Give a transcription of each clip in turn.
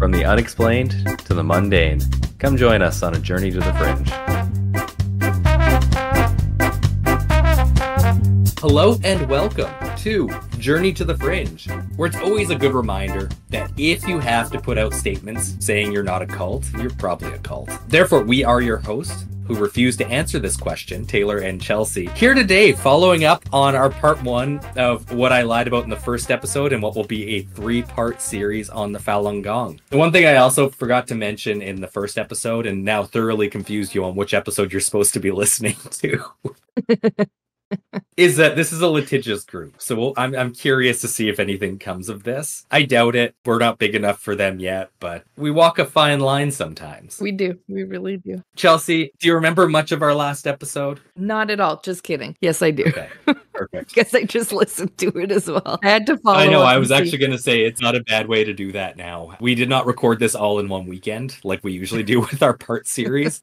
From the unexplained to the mundane, come join us on a journey to the fringe. Hello and welcome to Journey to the Fringe, where it's always a good reminder that if you have to put out statements saying you're not a cult, you're probably a cult. Therefore, we are your hosts who refuse to answer this question, Taylor and Chelsea, here today following up on our part one of what I lied about in the first episode and what will be a 3-part series on the Falun Gong. The one thing I also forgot to mention in the first episode and now thoroughly confused you on which episode you're supposed to be listening to is that this is a litigious group. So I'm curious to see if anything comes of this. I doubt it. We're not big enough for them yet, but we walk a fine line sometimes. We do. We really do. Chelsea, do you remember much of our last episode? Not at all. Just kidding. Yes, I do. Okay, perfect. Guess I just listened to it as well. I had to follow. I know. I was actually going to say it's not a bad way to do that now. We did not record this all in one weekend like we usually do with our part series.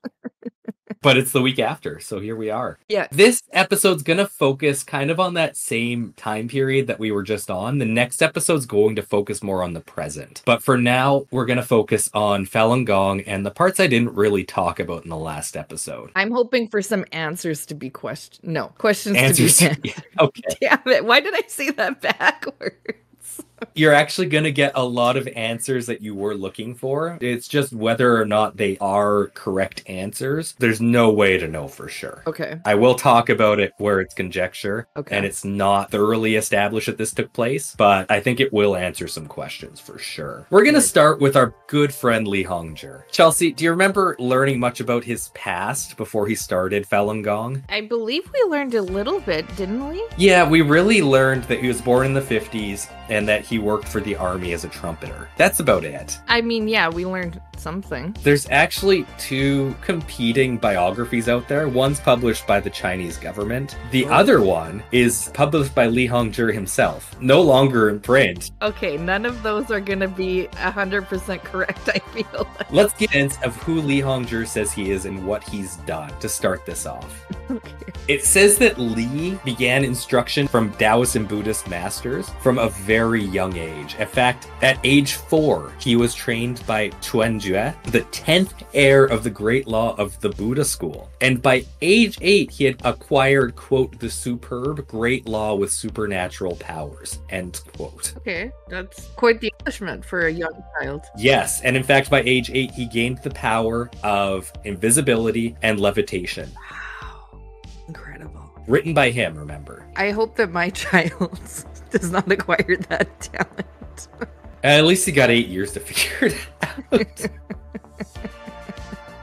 But it's the week after, so here we are. Yeah. This episode's going to focus kind of on that same time period that we were just on. The next episode's going to focus more on the present. But for now, we're going to focus on Falun Gong and the parts I didn't really talk about in the last episode. I'm hoping for some answers to be questioned. No, questions Answers to be yeah, okay. Damn it. Why did I say that backwards? You're actually going to get a lot of answers that you were looking for. It's just whether or not they are correct answers. There's no way to know for sure. Okay. I will talk about it where it's conjecture. Okay. And it's not thoroughly established that this took place, but I think it will answer some questions for sure. We're going to start with our good friend Li Hongzhi. Chelsea, do you remember learning much about his past before he started Falun Gong? I believe we learned a little bit, didn't we? Yeah, we really learned that he was born in the 50s and that he worked for the army as a trumpeter. That's about it. I mean, yeah, we learned something. There's actually 2 competing biographies out there. One's published by the Chinese government. The other one is published by Li Hongzhi himself. No longer in print. Okay, none of those are going to be 100% correct, I feel like. Let's get a sense of who Li Hongzhi says he is and what he's done to start this off. Okay. It says that Li began instruction from Taoist and Buddhist masters from a very young age. In fact, at age 4, he was trained by Chuanjue, the 10th heir of the Great Law of the Buddha school. And by age 8, he had acquired, quote, the superb Great Law with supernatural powers, end quote. Okay, that's quite the accomplishment for a young child. Yes, and in fact, by age 8, he gained the power of invisibility and levitation. Incredible. Written by him, remember. I hope that my child does not acquire that talent. At least he got 8 years to figure it out.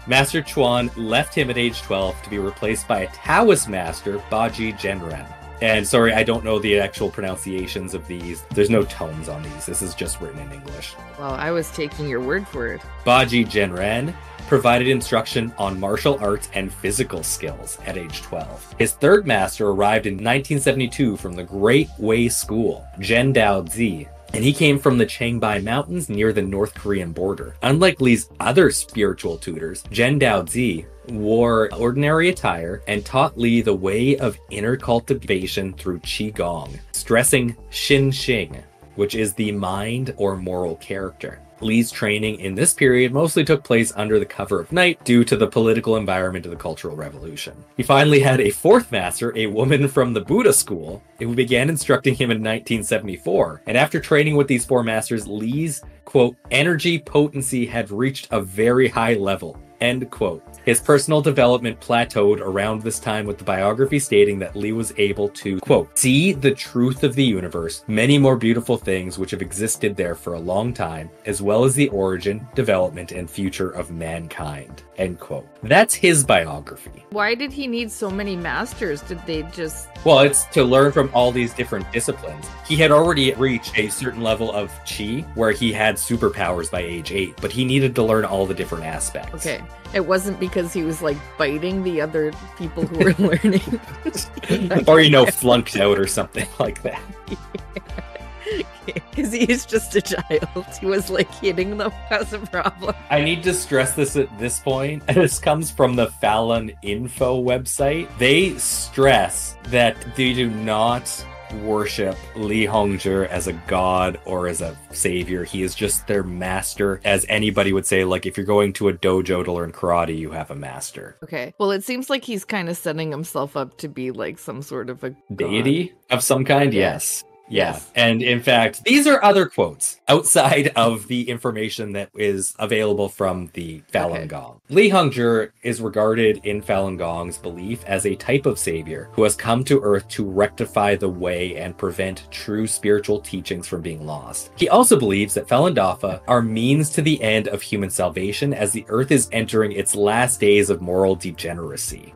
Master Chuan left him at age 12 to be replaced by a Taoist master, Baji Genren. And sorry, I don't know the actual pronunciations of these. There's no tones on these. This is just written in English. Well, I was taking your word for it. Baji Genren provided instruction on martial arts and physical skills at age 12. His third master arrived in 1972 from the Great Way School, Zhen Daozi, and he came from the Changbai Mountains near the North Korean border. Unlike Li's other spiritual tutors, Zhen Daozi wore ordinary attire and taught Li the way of inner cultivation through Qigong, stressing Xin Xing, which is the mind or moral character. Li's training in this period mostly took place under the cover of night due to the political environment of the Cultural Revolution. He finally had a 4th master, a woman from the Buddha school, who began instructing him in 1974. And after training with these 4 masters, Li's, quote, energy potency had reached a very high level, end quote. His personal development plateaued around this time, with the biography stating that Li was able to, quote, see the truth of the universe, many more beautiful things which have existed there for a long time, as well as the origin, development, and future of mankind, end quote. That's his biography. Why did he need so many masters? Did they just... Well, it's to learn from all these different disciplines. He had already reached a certain level of chi, where he had superpowers by age 8, but he needed to learn all the different aspects. Okay. It wasn't because he was like biting the other people who were learning. Or, you know, flunked out or something like that. Because he's just a child. He was like hitting them as a problem. I need to stress this at this point. This comes from the Falun Info website. They stress that they do not worship Li Hongzhi as a god or as a savior. He is just their master. As anybody would say, like, if you're going to a dojo to learn karate, you have a master. Okay. Well, it seems like he's kind of setting himself up to be like some sort of a Deity of some kind? Yeah. Yes. Yeah. Yes. And in fact, these are other quotes outside of the information that is available from the Falun Gong. Li Hongzhi is regarded in Falun Gong's belief as a type of savior who has come to Earth to rectify the way and prevent true spiritual teachings from being lost. He also believes that Falun Dafa are means to the end of human salvation as the Earth is entering its last days of moral degeneracy.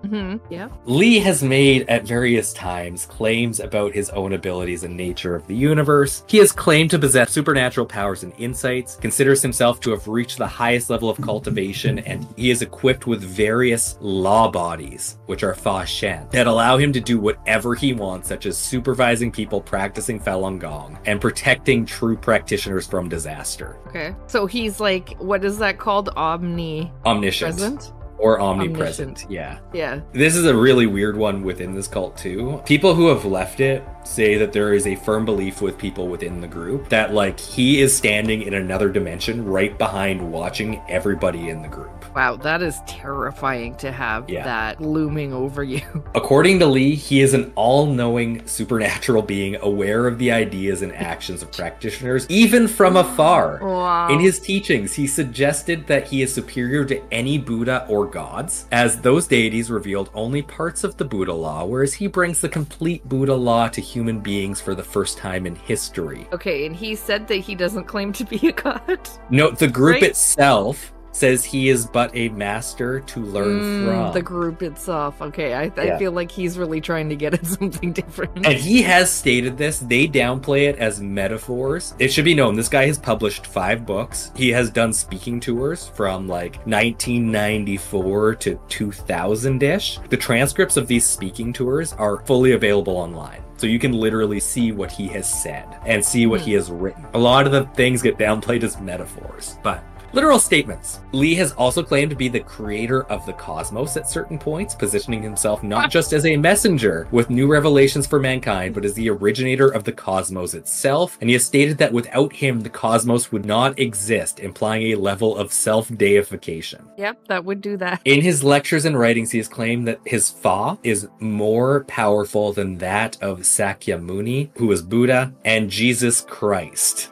Yeah. Li has made at various times claims about his own abilities and nature of the universe. He has claimed to possess supernatural powers and insights, considers himself to have reached the highest level of cultivation, and he is equipped with various law bodies, which are Fa Shen, that allow him to do whatever he wants, such as supervising people practicing Falun Gong and protecting true practitioners from disaster. Okay. So he's like, what is that called? Omniscient. Present? Or omnipresent, yeah. Yeah. This is a really weird one within this cult too. People who have left it say that there is a firm belief with people within the group that, like, he is standing in another dimension right behind watching everybody in the group. Wow, that is terrifying to have that looming over you. According to Li, he is an all-knowing supernatural being aware of the ideas and actions of practitioners, even from afar. Wow. In his teachings, he suggested that he is superior to any Buddha or gods, as those deities revealed only parts of the Buddha law, whereas he brings the complete Buddha law to human beings for the first time in history. Okay, and he said that he doesn't claim to be a god? No, the group itself says he is but a master to learn from. The group itself. Okay, I feel like he's really trying to get at something different. And he has stated this. They downplay it as metaphors. It should be known, this guy has published 5 books. He has done speaking tours from like 1994 to 2000-ish. The transcripts of these speaking tours are fully available online. So you can literally see what he has said and see what he has written. A lot of the things get downplayed as metaphors, but literal statements. Li has also claimed to be the creator of the cosmos at certain points, positioning himself not just as a messenger with new revelations for mankind, but as the originator of the cosmos itself. And he has stated that without him, the cosmos would not exist, implying a level of self-deification. Yep, that would do that. In his lectures and writings, he has claimed that his Fa is more powerful than that of Sakyamuni, who is Buddha, and Jesus Christ.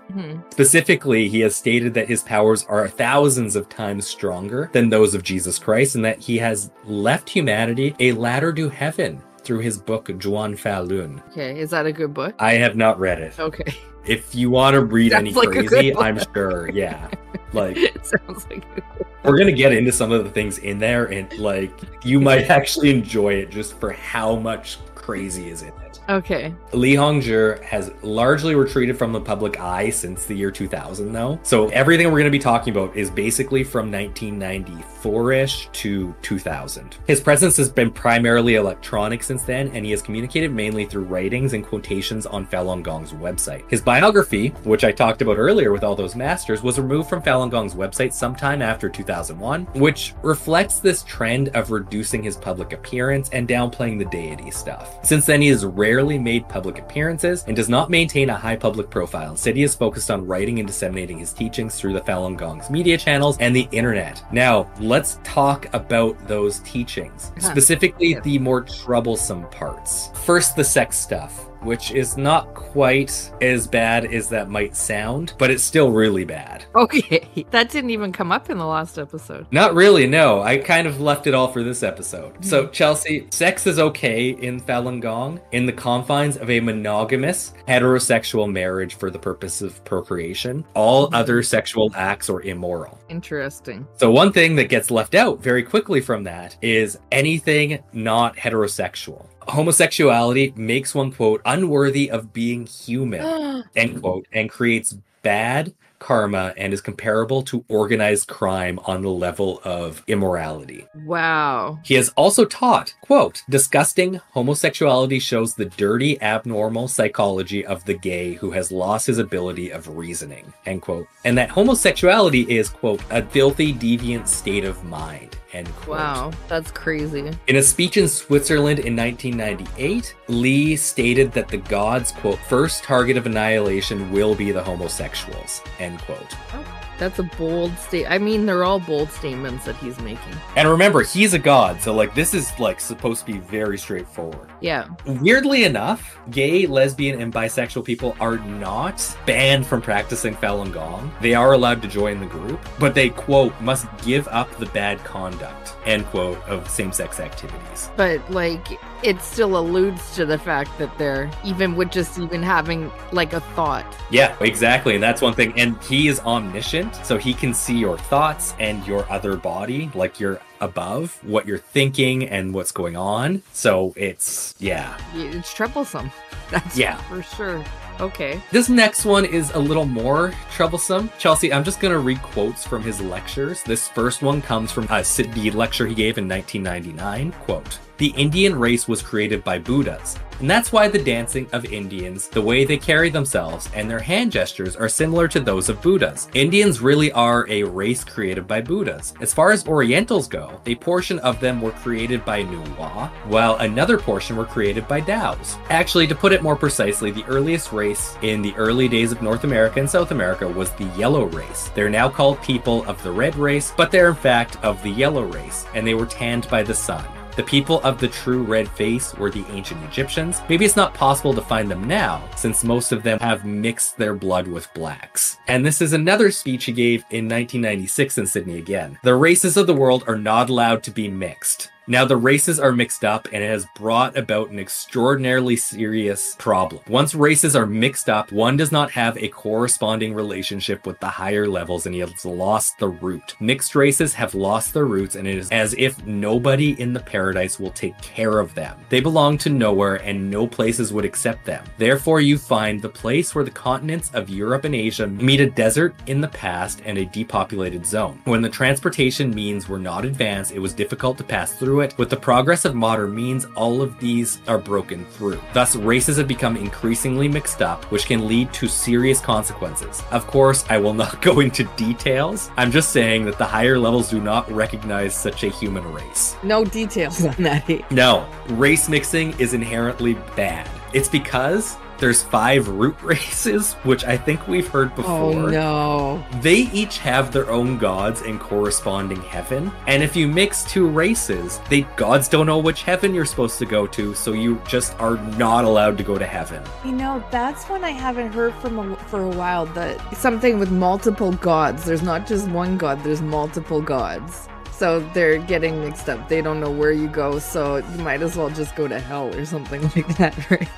Specifically, he has stated that his powers are thousands of times stronger than those of Jesus Christ, and that he has left humanity a ladder to heaven through his book Zhuan Falun. Okay, is that a good book? I have not read it. Okay. If you want to read Sounds any like crazy, I'm sure, yeah. Like, it sounds like a good book. We're gonna get into some of the things in there, and like, you might actually enjoy it just for how much crazy is in it. Okay. Li Hongzhi has largely retreated from the public eye since the year 2000, though. So everything we're going to be talking about is basically from 1994-ish to 2000. His presence has been primarily electronic since then, and he has communicated mainly through writings and quotations on Falun Gong's website. His biography, which I talked about earlier with all those masters, was removed from Falun Gong's website sometime after 2001, which reflects this trend of reducing his public appearance and downplaying the deity stuff. Since then, he has rarely made public appearances and does not maintain a high public profile. Instead, he is focused on writing and disseminating his teachings through the Falun Gong's media channels and the internet. Now, let's talk about those teachings, specifically the more troublesome parts. First, the sex stuff, which is not quite as bad as that might sound, but it's still really bad. Okay, that didn't even come up in the last episode. Not really, no. I kind of left it all for this episode. So, Chelsea, sex is okay in Falun Gong in the confines of a monogamous, heterosexual marriage for the purpose of procreation. All other sexual acts are immoral. Interesting. So one thing that gets left out very quickly from that is anything not heterosexual. Homosexuality makes one, quote, unworthy of being human, end quote, and creates bad karma and is comparable to organized crime on the level of immorality. Wow. He has also taught, quote, disgusting homosexuality shows the dirty, abnormal psychology of the gay who has lost his ability of reasoning, end quote, and that homosexuality is, quote, a filthy, deviant state of mind, end quote. Wow, that's crazy. In a speech in Switzerland in 1998, Lee stated that the gods, quote, first target of annihilation will be the homosexuals, end quote. Oh, that's a bold statement. I mean, they're all bold statements that he's making. And remember, he's a god, so like this is like supposed to be very straightforward. Yeah. Weirdly enough, gay, lesbian, and bisexual people are not banned from practicing Falun Gong. They are allowed to join the group, but they, quote, must give up the bad conduct, end quote, of same-sex activities. But, like, it still alludes to the fact that they're, even with just even having, like, a thought. Yeah, exactly, and that's one thing. And he is omniscient, so he can see your thoughts and your other body, like you're above what you're thinking and what's going on. So it's, yeah. It's troublesome. That's for sure. Okay. This next one is a little more troublesome. Chelsea, I'm just going to read quotes from his lectures. This first one comes from the lecture he gave in 1999. Quote, "The Indian race was created by Buddhas, and that's why the dancing of Indians, the way they carry themselves, and their hand gestures are similar to those of Buddhas. Indians really are a race created by Buddhas. As far as Orientals go, a portion of them were created by Nuwa, while another portion were created by Taos. Actually, to put it more precisely, the earliest race in the early days of North America and South America was the yellow race. They're now called people of the red race, but they're in fact of the yellow race, and they were tanned by the sun. The people of the true red face were the ancient Egyptians. Maybe it's not possible to find them now, since most of them have mixed their blood with blacks." And this is another speech he gave in 1996 in Sydney again. "The races of the world are not allowed to be mixed. Now the races are mixed up, and it has brought about an extraordinarily serious problem. Once races are mixed up, one does not have a corresponding relationship with the higher levels, and he has lost the root. Mixed races have lost their roots, and it is as if nobody in the paradise will take care of them. They belong to nowhere, and no places would accept them. Therefore you find the place where the continents of Europe and Asia meet a desert in the past and a depopulated zone. When the transportation means were not advanced, it was difficult to pass through it. With the progress of modern means, all of these are broken through. Thus, races have become increasingly mixed up, which can lead to serious consequences. Of course, I will not go into details. I'm just saying that the higher levels do not recognize such a human race." No details on that. No, race mixing is inherently bad. It's because there's 5 root races, which I think we've heard before. Oh no. They each have their own gods and corresponding heaven. And if you mix 2 races, gods don't know which heaven you're supposed to go to, so you just are not allowed to go to heaven. You know, that's one I haven't heard from for a while, that something with multiple gods. There's not just one god, there's multiple gods. So they're getting mixed up. They don't know where you go, so you might as well just go to hell or something like that, right?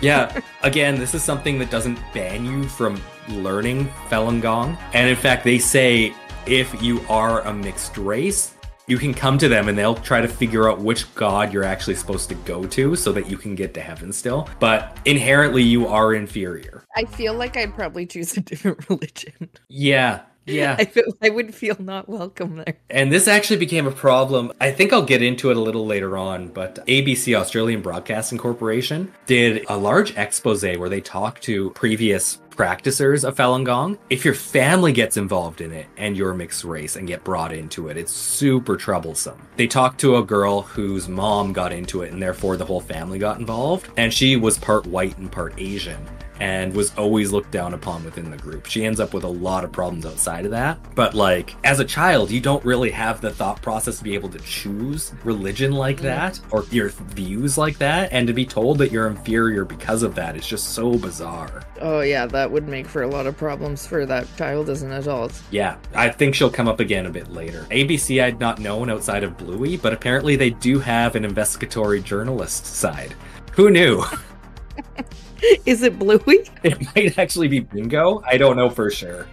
Yeah, again, this is something that doesn't ban you from learning Falun Gong. And in fact, they say if you are a mixed race, you can come to them and they'll try to figure out which god you're actually supposed to go to so that you can get to heaven still. But inherently, you are inferior. I feel like I'd probably choose a different religion. Yeah. I would feel not welcome there. And this actually became a problem. I think I'll get into it a little later on, but ABC, Australian Broadcasting Corporation, did a large expose where they talked to previous practicers of Falun Gong. If your family gets involved in it and you're a mixed race and get brought into it, it's super troublesome. They talked to a girl whose mom got into it and therefore the whole family got involved. And she was part white and part Asian, and was always looked down upon within the group. She ends up with a lot of problems outside of that. But like, as a child, you don't really have the thought process to be able to choose religion like that, or your views like that, and to be told that you're inferior because of that is just so bizarre. Oh yeah, that would make for a lot of problems for that child as an adult. Yeah, I think she'll come up again a bit later. ABC I'd not known outside of Bluey, but apparently they do have an investigatory journalist side. Who knew? Is it Bluey? It might actually be Bingo. I don't know for sure.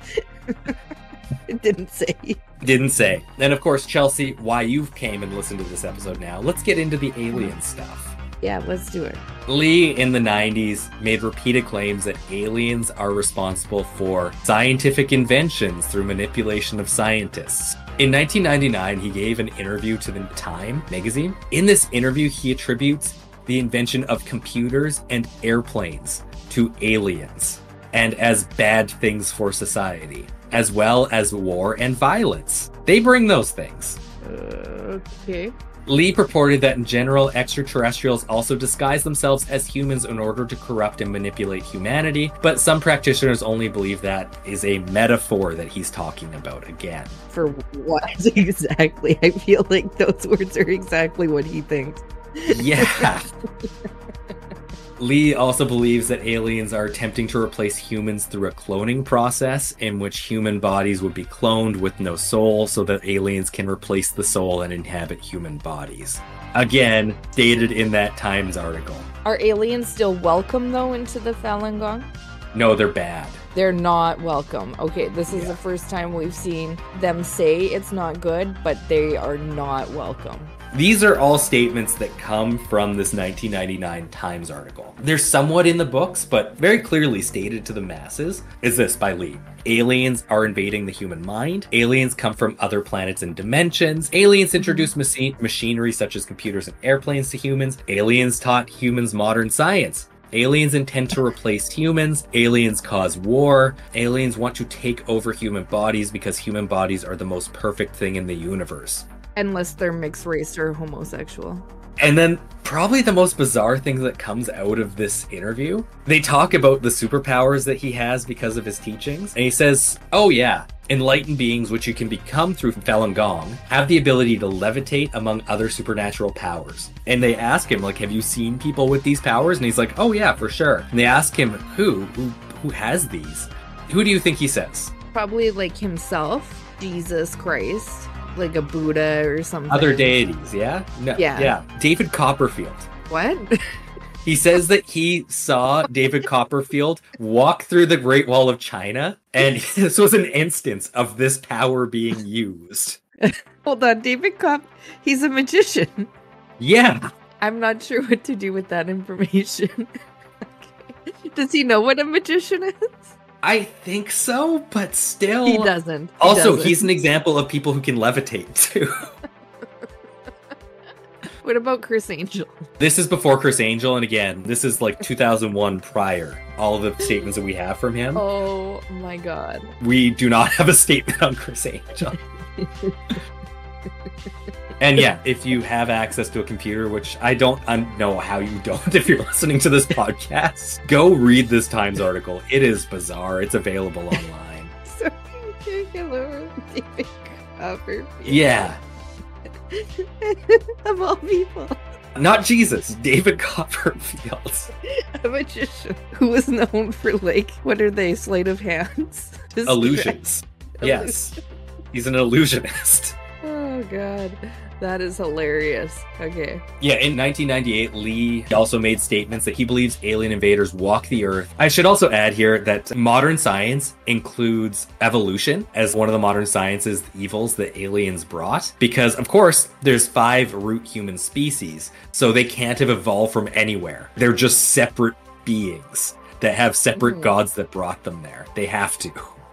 It didn't say. Didn't say. And of course, Chelsea, why you've came and listened to this episode now, let's get into the alien stuff. Yeah, let's do it. Lee, in the 90s, made repeated claims that aliens are responsible for scientific inventions through manipulation of scientists. In 1999, he gave an interview to the Time magazine. In this interview, he attributes the invention of computers and airplanes to aliens, and as bad things for society, as well as war and violence. They bring those things. Okay. Lee purported that in general, extraterrestrials also disguise themselves as humans in order to corrupt and manipulate humanity, but some practitioners only believe that is a metaphor that he's talking about again. For what exactly? I feel like those words are exactly what he thinks. Yeah. Lee also believes that aliens are attempting to replace humans through a cloning process in which human bodies would be cloned with no soul so that aliens can replace the soul and inhabit human bodies. Again, stated in that Times article. Are aliens still welcome, though, into the Falun Gong? No, they're bad. They're not welcome. Okay, this is the first time we've seen them say it's not good, but they are not welcome. These are all statements that come from this 1999 Times article. They're somewhat in the books, but very clearly stated to the masses is this by Lee. Aliens are invading the human mind. Aliens come from other planets and dimensions. Aliens introduce machinery such as computers and airplanes to humans. Aliens taught humans modern science. Aliens intend to replace humans. Aliens cause war. Aliens want to take over human bodies because human bodies are the most perfect thing in the universe. Unless they're mixed race or homosexual. And then probably the most bizarre thing that comes out of this interview, they talk about the superpowers that he has because of his teachings. And he says, oh yeah, enlightened beings, which you can become through Falun Gong, have the ability to levitate among other supernatural powers. And they ask him, like, have you seen people with these powers? And he's like, oh yeah, for sure. And they ask him, who has these? Who do you think he says? Probably like himself, Jesus Christ. Like a Buddha or something. Other deities, yeah? No, yeah. David Copperfield. What? He says that he saw David Copperfield walk through the Great Wall of China, and this was an instance of this power being used. Hold on, he's a magician. Yeah. I'm not sure what to do with that information. Okay. Does he know what a magician is? I think so, but still... He doesn't. He's an example of people who can levitate, too. What about Chris Angel? This is before Chris Angel, and again, this is like 2001 prior. All of the statements that we have from him. Oh my god. We do not have a statement on Chris Angel. And yeah, if you have access to a computer, which I don't know how you don't if you're listening to this podcast, go read this Times article. It is bizarre. It's available online. So, hello, David Copperfield. Yeah. Of all people. Not Jesus, David Copperfield. A magician who was known for, like, what are they, sleight of hands? Illusions. Yes. He's an illusionist. Oh, God. That is hilarious. Okay. Yeah, in 1998, Lee also made statements that he believes alien invaders walk the earth. I should also add here that modern science includes evolution as one of the modern sciences, the evils that aliens brought. Because, of course, there's 5 root human species, so they can't have evolved from anywhere. They're just separate beings that have separate gods that brought them there. They have to.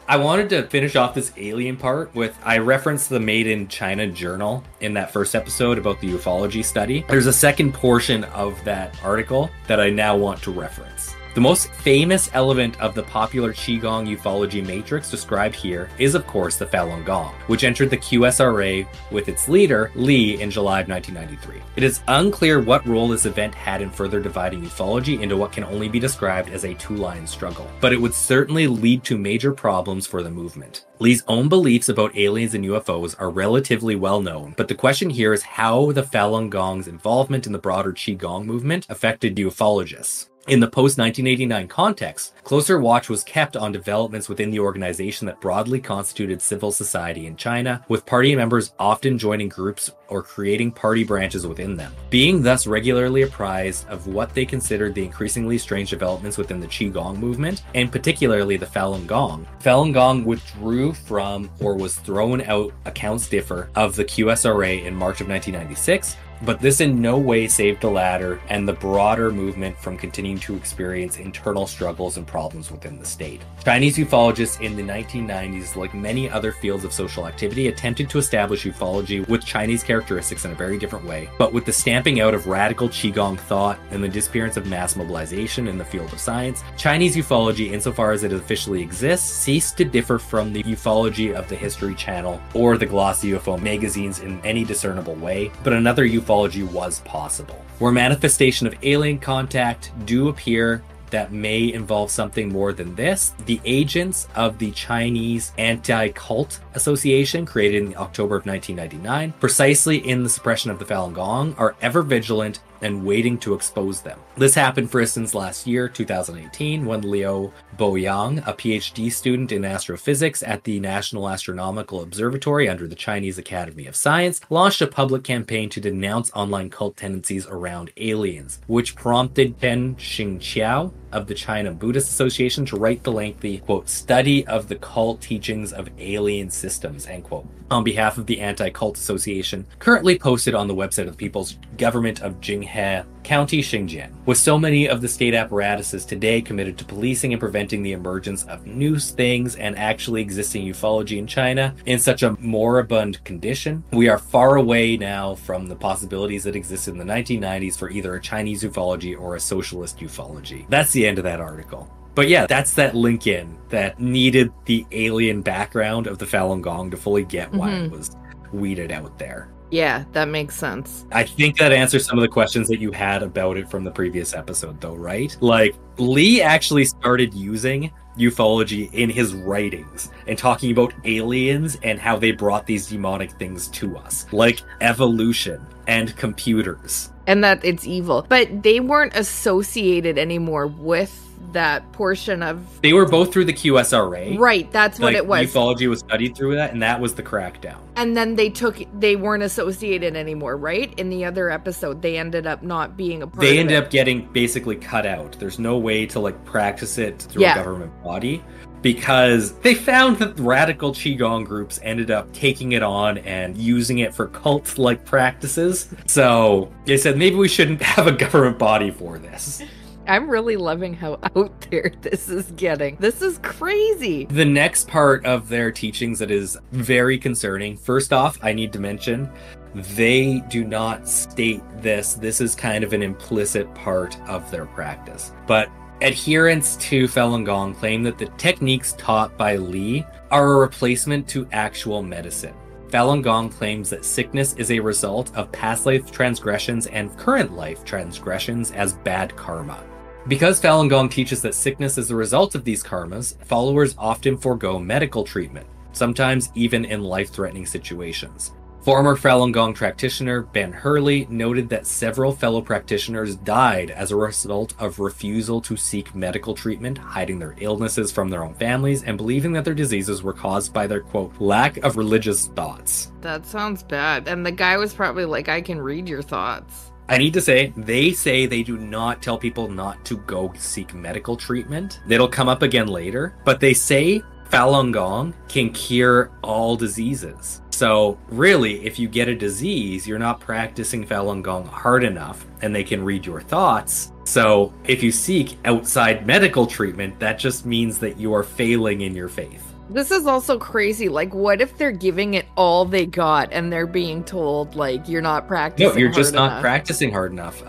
I wanted to finish off this alien part with, I referenced the Made in China journal in that first episode about the ufology study. There's a second portion of that article that I now want to reference. The most famous element of the popular Qigong ufology matrix described here is, of course, the Falun Gong, which entered the QSRA with its leader, Li, in July of 1993. It is unclear what role this event had in further dividing ufology into what can only be described as a two-line struggle, but it would certainly lead to major problems for the movement. Li's own beliefs about aliens and UFOs are relatively well known, but the question here is how the Falun Gong's involvement in the broader Qigong movement affected ufologists. In the post-1989 context, closer watch was kept on developments within the organization that broadly constituted civil society in China, with party members often joining groups or creating party branches within them. Being thus regularly apprised of what they considered the increasingly strange developments within the Qigong movement, and particularly the Falun Gong withdrew from or was thrown out, accounts differ, of the QSRA in March of 1996, but this in no way saved the latter and the broader movement from continuing to experience internal struggles and problems within the state. Chinese ufologists in the 1990s, like many other fields of social activity, attempted to establish ufology with Chinese characteristics in a very different way, but with the stamping out of radical Qigong thought and the disappearance of mass mobilization in the field of science, Chinese ufology, insofar as it officially exists, ceased to differ from the ufology of the History Channel or the glossy UFO magazines in any discernible way, but another ufology was possible, where manifestation of alien contact do appear that may involve something more than this. The agents of the Chinese Anti-Cult Association, created in October of 1999, precisely in the suppression of the Falun Gong, are ever vigilant and waiting to expose them. This happened, for instance, last year, 2018, when Liu Boyang, a PhD student in astrophysics at the National Astronomical Observatory under the Chinese Academy of Science, launched a public campaign to denounce online cult tendencies around aliens, which prompted Chen Xingqiao of the China Buddhist Association to write the lengthy, quote, study of the cult teachings of alien systems, end quote, on behalf of the Anti-Cult Association, currently posted on the website of the People's Government of Jinghe County, Xinjiang. With so many of the state apparatuses today committed to policing and preventing the emergence of new things and actually existing ufology in China in such a moribund condition, we are far away now from the possibilities that existed in the 1990s for either a Chinese ufology or a socialist ufology. That's the end of that article. But yeah, that's that link in that needed the alien background of the Falun Gong to fully get why it was weeded out there. Yeah, that makes sense. I think that answers some of the questions that you had about it from the previous episode, though, right? Like, Lee actually started using ufology in his writings and talking about aliens and how they brought these demonic things to us, like evolution and computers. And that it's evil. But they weren't associated anymore with that portion of... They were both through the QSRA. Right, that's what it was. Ufology was studied through that, and that was the crackdown. And then they weren't associated anymore, right? In the other episode, they ended up not being a part of it. They ended up getting basically cut out. There's no way to, like, practice it through a government body, because they found that radical Qigong groups ended up taking it on and using it for cult-like practices. So they said, maybe we shouldn't have a government body for this. I'm really loving how out there this is getting. This is crazy. The next part of their teachings that is very concerning. First off, I need to mention, they do not state this. This is kind of an implicit part of their practice. But adherents to Falun Gong claim that the techniques taught by Li are a replacement to actual medicine. Falun Gong claims that sickness is a result of past life transgressions and current life transgressions as bad karma. Because Falun Gong teaches that sickness is the result of these karmas, followers often forego medical treatment, sometimes even in life-threatening situations. Former Falun Gong practitioner Ben Hurley noted that several fellow practitioners died as a result of refusal to seek medical treatment, hiding their illnesses from their own families, and believing that their diseases were caused by their, quote, lack of religious thoughts. That sounds bad. And the guy was probably like, I can read your thoughts. I need to say they do not tell people not to go seek medical treatment. It'll come up again later, but they say Falun Gong can cure all diseases. So really, if you get a disease, you're not practicing Falun Gong hard enough, and they can read your thoughts. So if you seek outside medical treatment, that just means that you are failing in your faith. This is also crazy. Like, what if they're giving it all they got and they're being told, like, you're not practicing hard enough? No, you're just not practicing hard enough.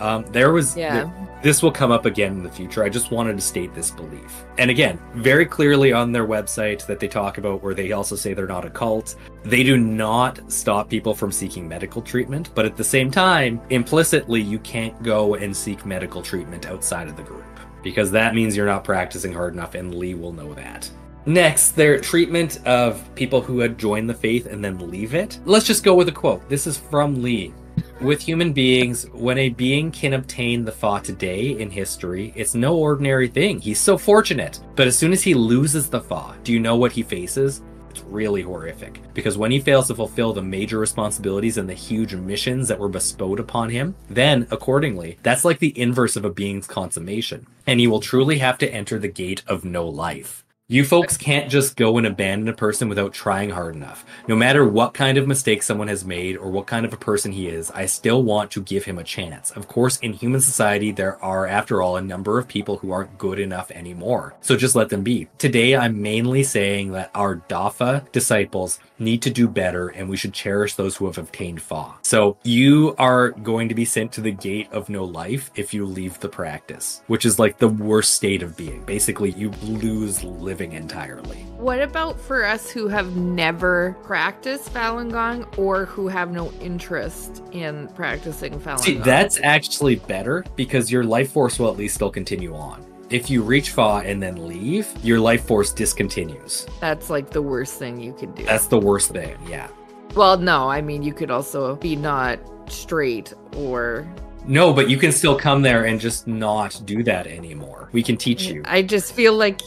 This will come up again in the future. I just wanted to state this belief. And again, very clearly on their website that they talk about, where they also say they're not a cult, they do not stop people from seeking medical treatment. But at the same time, implicitly, you can't go and seek medical treatment outside of the group, because that means you're not practicing hard enough, and Lee will know that. Next, their treatment of people who had joined the faith and then leave it. Let's just go with a quote. This is from Lee. With human beings, when a being can obtain the Fa today in history, it's no ordinary thing. He's so fortunate. But as soon as he loses the Fa, do you know what he faces? It's really horrific. Because when he fails to fulfill the major responsibilities and the huge missions that were bestowed upon him, then, accordingly, that's like the inverse of a being's consummation. And he will truly have to enter the gate of no life. You folks can't just go and abandon a person without trying hard enough. No matter what kind of mistake someone has made or what kind of a person he is, I still want to give him a chance. Of course, in human society, there are, after all, a number of people who aren't good enough anymore. So just let them be. Today, I'm mainly saying that our Dafa disciples need to do better, and we should cherish those who have obtained Fa. So you are going to be sent to the gate of no life if you leave the practice, which is like the worst state of being. Basically, you lose living entirely. What about for us who have never practiced Falun Gong or who have no interest in practicing Falun Gong? See, that's actually better because your life force will at least still continue on. If you reach Fa and then leave, your life force discontinues. That's like the worst thing you could do. That's the worst thing, yeah. Well, no, I mean, you could also be not straight or... No, but you can still come there and just not do that anymore. We can teach you. I just feel like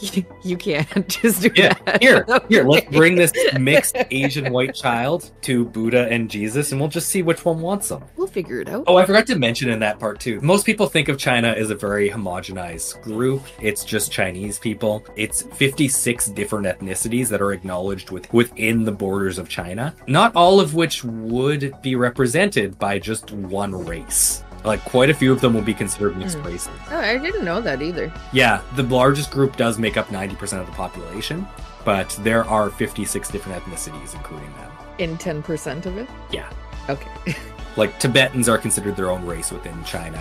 you can't just do that. Here, let's bring this mixed Asian white child to Buddha and Jesus, and we'll just see which one wants them. We'll figure it out. Oh, I forgot to mention in that part too. Most people think of China as a very homogenized group. It's just Chinese people. It's 56 different ethnicities that are acknowledged within the borders of China, not all of which would be represented by just one race. Like, quite a few of them will be considered mixed races. Oh, I didn't know that either. Yeah, the largest group does make up 90% of the population, but there are 56 different ethnicities, including them. In 10% of it? Yeah. Okay. Like, Tibetans are considered their own race within China.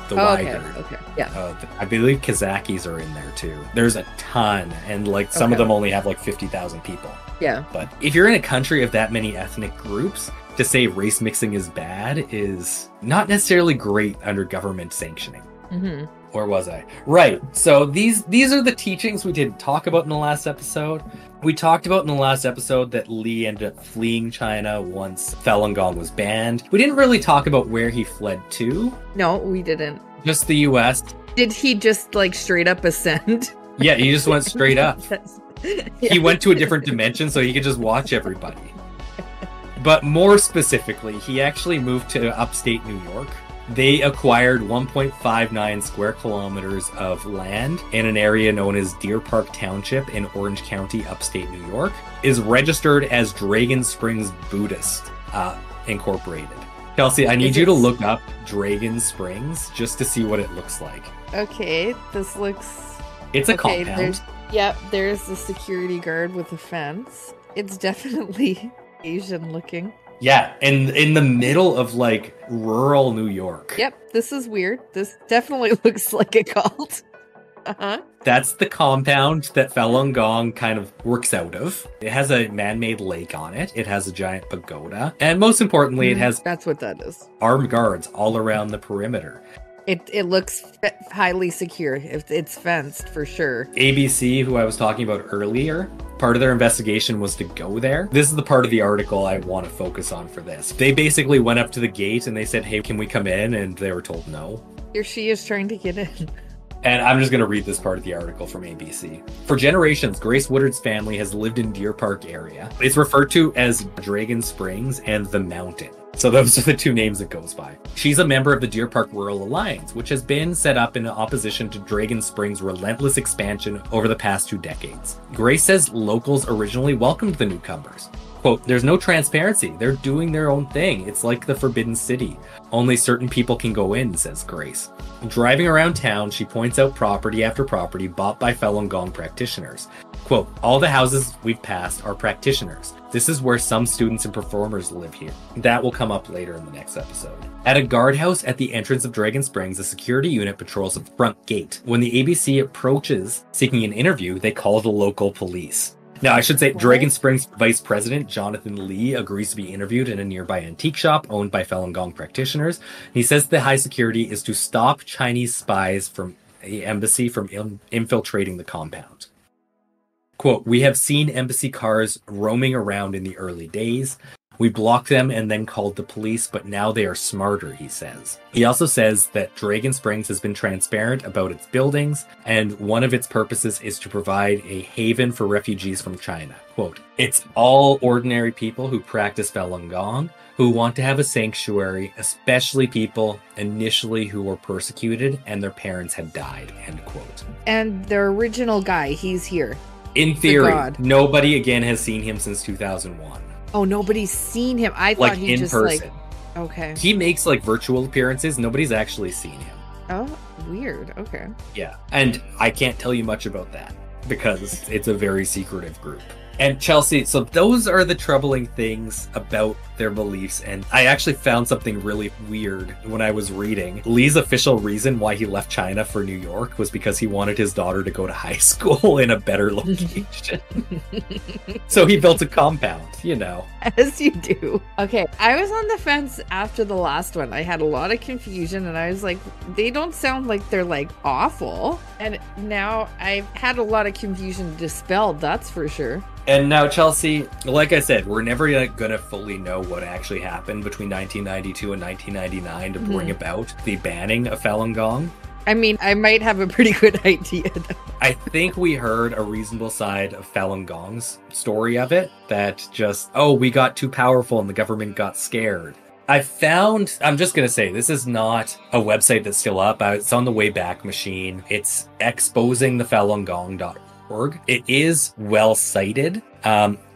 Uyghur. Okay. Yeah. I believe Kazakhis are in there, too. There's a ton, and, like, some of them only have, like, 50,000 people. Yeah. But if you're in a country of that many ethnic groups, to say race mixing is bad is not necessarily great under government sanctioning. Mm-hmm. Or was I? Right. So these are the teachings we didn't talk about in the last episode. We talked about in the last episode that Li ended up fleeing China once Falun Gong was banned. We didn't really talk about where he fled to. No, we didn't. Just the US. Did he just like straight up ascend? Yeah, he just went straight up. He went to a different dimension so he could just watch everybody. But more specifically, he actually moved to upstate New York. They acquired 1.59 square kilometers of land in an area known as Deer Park Township in Orange County, upstate New York. Is registered as Dragon Springs Buddhist Incorporated. Kelsey, I need you to look up Dragon Springs just to see what it looks like. Okay, this looks... It's a compound. There's the security guard with a fence. It's definitely Asian looking. Yeah, and in the middle of like rural New York. Yep, this is weird. This definitely looks like a cult. Uh-huh. That's the compound that Falun Gong kind of works out of. It has a man-made lake on it. It has a giant pagoda. And most importantly, it has... That's what that is. ...armed guards all around the perimeter. It looks highly secure. It's fenced for sure. ABC, who I was talking about earlier, part of their investigation was to go there. This is the part of the article I want to focus on for this. They basically went up to the gate and they said, hey, can we come in? And they were told no. Here she is trying to get in. And I'm just going to read this part of the article from ABC. For generations, Grace Woodard's family has lived in Deer Park area. It's referred to as Dragon Springs and the Mountain. So those are the two names it goes by. She's a member of the Deer Park Rural Alliance, which has been set up in opposition to Dragon Springs' relentless expansion over the past 2 decades. Grace says locals originally welcomed the newcomers. Quote, there's no transparency. They're doing their own thing. It's like the Forbidden City. Only certain people can go in, says Grace. Driving around town, she points out property after property bought by Falun Gong practitioners. Quote, all the houses we've passed are practitioners. This is where some students and performers live here. That will come up later in the next episode. At a guardhouse at the entrance of Dragon Springs, a security unit patrols the front gate. When the ABC approaches seeking an interview, they call the local police. Now, I should say Dragon Springs Vice President Jonathan Lee agrees to be interviewed in a nearby antique shop owned by Falun Gong practitioners. He says the high security is to stop Chinese spies from the embassy from infiltrating the compound. Quote, we have seen embassy cars roaming around in the early days. We blocked them and then called the police, but now they are smarter, he says. He also says that Dragon Springs has been transparent about its buildings, and one of its purposes is to provide a haven for refugees from China. Quote, it's all ordinary people who practice Falun Gong, who want to have a sanctuary, especially people initially who were persecuted and their parents had died, end quote. And the original guy, he's here. In theory, god. nobody again has seen him since 2001. Oh, nobody's seen him. I thought Like he in just person. okay. He makes like virtual appearances. Nobody's actually seen him. Oh, weird. Okay. Yeah. And I can't tell you much about that because it's a very secretive group. And Chelsea, so those are the troubling things about their beliefs. And I actually found something really weird when I was reading. Lee's official reason why he left China for New York was because he wanted his daughter to go to high school in a better location. So he built a compound, you know. As you do. Okay, I was on the fence after the last one. I had a lot of confusion and I was like, they don't sound like they're like awful. And now I've had a lot of confusion dispelled, that's for sure. And now, Chelsea, like I said, we're never going to fully know what actually happened between 1992 and 1999 to bring about the banning of Falun Gong. I mean, I might have a pretty good idea, though. I think we heard a reasonable side of Falun Gong's story of it, that just, oh, we got too powerful and the government got scared. I'm just going to say, this is not a website that's still up. It's on the Wayback Machine. It's exposingthefalungong.org. It is well cited.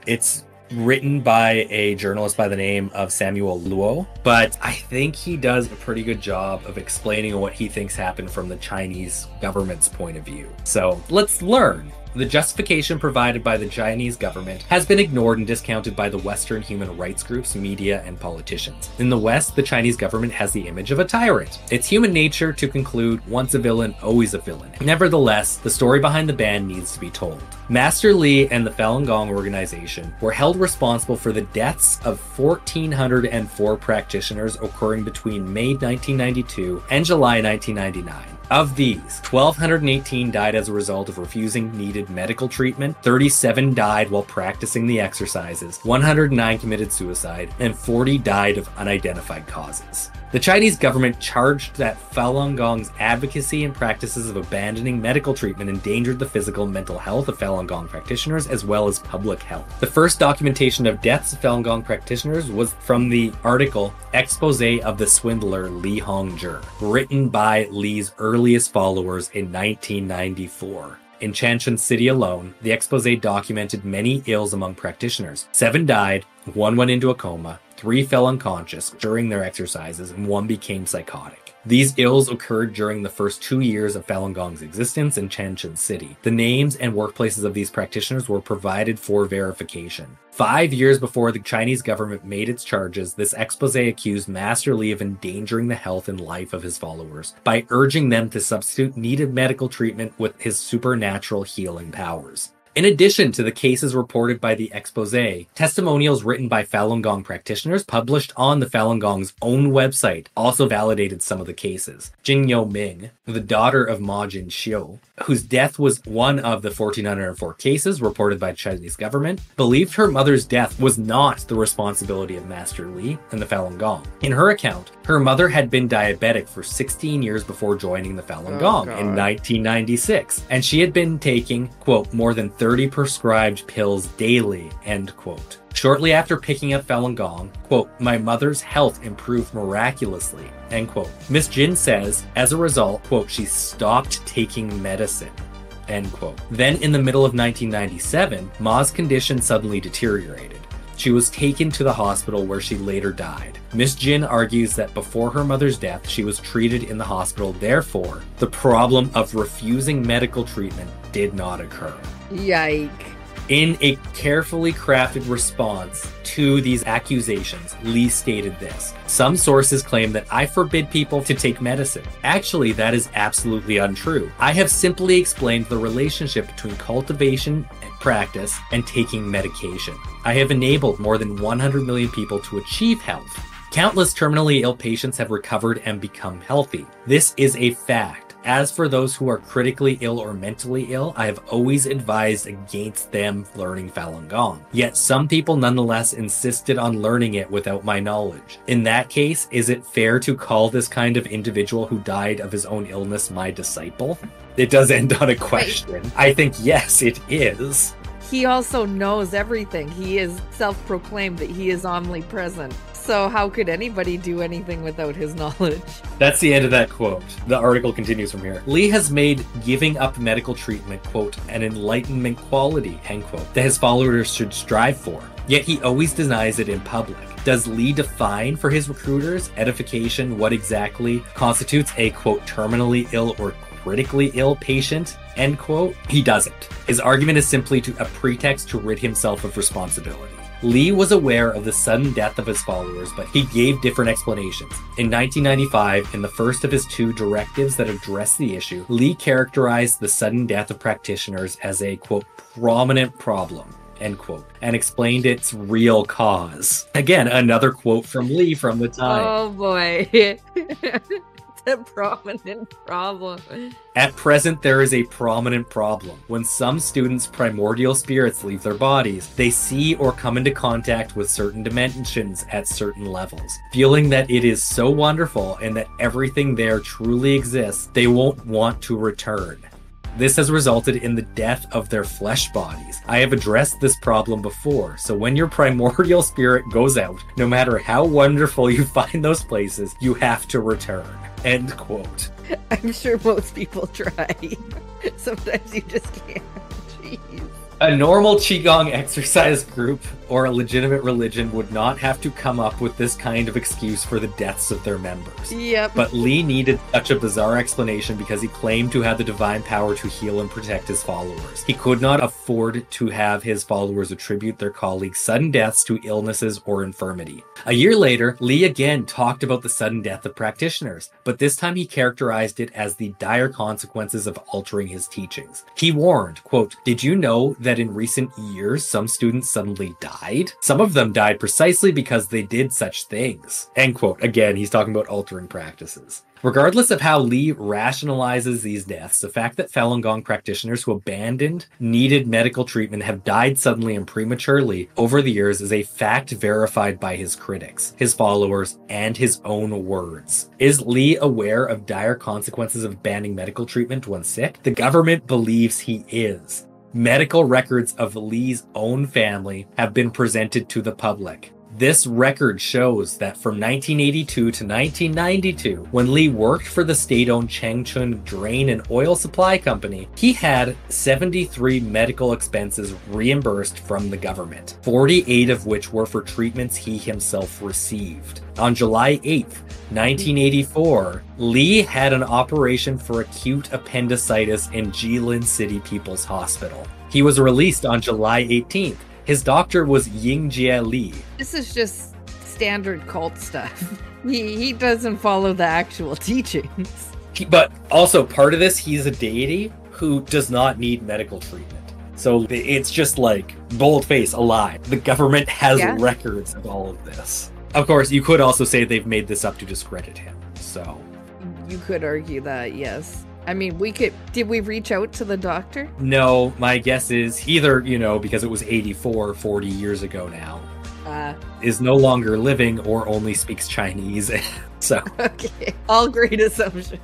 It's written by a journalist by the name of Samuel Luo, but I think he does a pretty good job of explaining what he thinks happened from the Chinese government's point of view. So let's learn. The justification provided by the Chinese government has been ignored and discounted by the Western human rights groups, media, and politicians. In the West, the Chinese government has the image of a tyrant. It's human nature to conclude, once a villain, always a villain. Nevertheless, the story behind the ban needs to be told. Master Li and the Falun Gong organization were held responsible for the deaths of 1,404 practitioners occurring between May 1992 and July 1999. Of these, 1,218 died as a result of refusing needed medical treatment, 37 died while practicing the exercises, 109 committed suicide, and 40 died of unidentified causes. The Chinese government charged that Falun Gong's advocacy and practices of abandoning medical treatment endangered the physical and mental health of Falun Gong practitioners as well as public health. The first documentation of deaths of Falun Gong practitioners was from the article Expose of the Swindler Li Hongzhi, written by Li's earliest followers in 1994. In Chanshan City alone, the expose documented many ills among practitioners. 7 died, 1 went into a coma, 3 fell unconscious during their exercises, and 1 became psychotic. These ills occurred during the first 2 years of Falun Gong's existence in Chanshan City. The names and workplaces of these practitioners were provided for verification. 5 years before the Chinese government made its charges, this expose accused Master Li of endangering the health and life of his followers by urging them to substitute needed medical treatment with his supernatural healing powers. In addition to the cases reported by the expose, testimonials written by Falun Gong practitioners published on the Falun Gong's own website also validated some of the cases. Jing Yo Ming, the daughter of Ma Jinxiu, whose death was one of the 1,404 cases reported by the Chinese government, believed her mother's death was not the responsibility of Master Li and the Falun Gong. In her account, her mother had been diabetic for 16 years before joining the Falun Gong in 1996, and she had been taking, quote, more than 30 prescribed pills daily, end quote. Shortly after picking up Falun Gong, quote, my mother's health improved miraculously, end quote. Miss Jin says, as a result, quote, she stopped taking medicine, end quote. Then in the middle of 1997, Ma's condition suddenly deteriorated. She was taken to the hospital where she later died. Miss Jin argues that before her mother's death, she was treated in the hospital. Therefore, the problem of refusing medical treatment did not occur. Yike. In a carefully crafted response to these accusations, Li stated this. Some sources claim that I forbid people to take medicine. Actually, that is absolutely untrue. I have simply explained the relationship between cultivation and practice and taking medication. I have enabled more than 100 million people to achieve health. Countless terminally ill patients have recovered and become healthy. This is a fact. As for those who are critically ill or mentally ill, I have always advised against them learning Falun Gong. Yet some people nonetheless insisted on learning it without my knowledge. In that case, is it fair to call this kind of individual who died of his own illness my disciple? It does end on a question. Wait. I think yes, it is. He also knows everything. He is self-proclaimed that he is omnipresent. So how could anybody do anything without his knowledge? That's the end of that quote. The article continues from here. Lee has made giving up medical treatment, quote, an enlightenment quality, end quote, that his followers should strive for. Yet he always denies it in public. Does Lee define for his recruiters edification what exactly constitutes a, quote, terminally ill or critically ill patient, end quote? He doesn't. His argument is simply a pretext to rid himself of responsibility. Lee was aware of the sudden death of his followers, but he gave different explanations. In 1995, in the first of his 2 directives that addressed the issue, Lee characterized the sudden death of practitioners as a, quote, prominent problem, end quote, and explained its real cause. Again, another quote from Lee from the time. Oh boy. A prominent problem. At present, there is a prominent problem. When some students' primordial spirits leave their bodies, they see or come into contact with certain dimensions at certain levels. Feeling that it is so wonderful and that everything there truly exists, they won't want to return. This has resulted in the death of their flesh bodies. I have addressed this problem before, so when your primordial spirit goes out, no matter how wonderful you find those places, you have to return. End quote. I'm sure most people try. Sometimes you just can't. Jeez. A normal Qigong exercise group or a legitimate religion would not have to come up with this kind of excuse for the deaths of their members. Yep. But Lee needed such a bizarre explanation because he claimed to have the divine power to heal and protect his followers. He could not afford to have his followers attribute their colleagues' sudden deaths to illnesses or infirmity. A year later, Lee again talked about the sudden death of practitioners, but this time he characterized it as the dire consequences of altering his teachings. He warned, quote, "Did you know that in recent years some students suddenly died? Some of them died precisely because they did such things." End quote. Again, he's talking about altering practices. Regardless of how Lee rationalizes these deaths, the fact that Falun Gong practitioners who abandoned needed medical treatment have died suddenly and prematurely over the years is a fact verified by his critics, his followers, and his own words. Is Lee aware of dire consequences of banning medical treatment when sick? The government believes he is. Medical records of Lee's own family have been presented to the public. This record shows that from 1982 to 1992, when Lee worked for the state-owned Changchun Drain and Oil Supply Company, he had 73 medical expenses reimbursed from the government, 48 of which were for treatments he himself received. On July 8th, 1984, Lee had an operation for acute appendicitis in Jilin City People's Hospital. He was released on July 18th. His doctor was Yingjie Li. This is just standard cult stuff. He doesn't follow the actual teachings. But also part of this, he's a deity who does not need medical treatment. So it's just like boldface, a lie. The government has records of all of this. Of course, you could also say they've made this up to discredit him. So you could argue that, yes. I mean, did we reach out to the doctor? No, my guess is either, because it was 84, 40 years ago now, is no longer living or only speaks Chinese. So, okay, all great assumptions.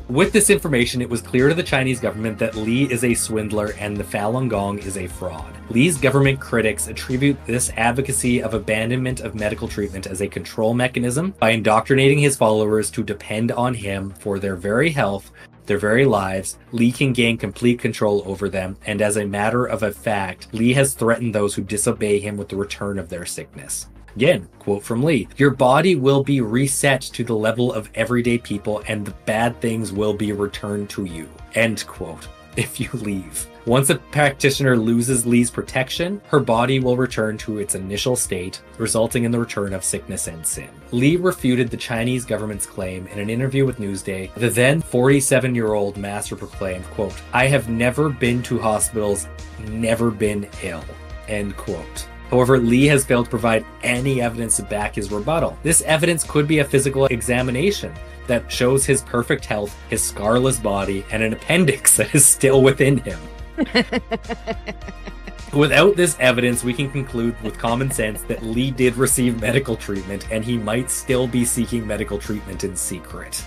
With this information, it was clear to the Chinese government that Lee is a swindler and the Falun Gong is a fraud. Lee's government critics attribute this advocacy of abandonment of medical treatment as a control mechanism by indoctrinating his followers to depend on him for their very health, their very lives. Lee can gain complete control over them, and as a matter of a fact, Lee has threatened those who disobey him with the return of their sickness. Again, quote from Lee, "Your body will be reset to the level of everyday people and the bad things will be returned to you." End quote. If you leave. Once a practitioner loses Lee's protection, her body will return to its initial state, resulting in the return of sickness and sin. Lee refuted the Chinese government's claim in an interview with Newsday. The then 47-year-old master proclaimed, quote, "I have never been to hospitals, never been ill." End quote. However, Lee has failed to provide any evidence to back his rebuttal. This evidence could be a physical examination that shows his perfect health, his scarless body, and an appendix that is still within him. Without this evidence, we can conclude with common sense that Lee did receive medical treatment and he might still be seeking medical treatment in secret.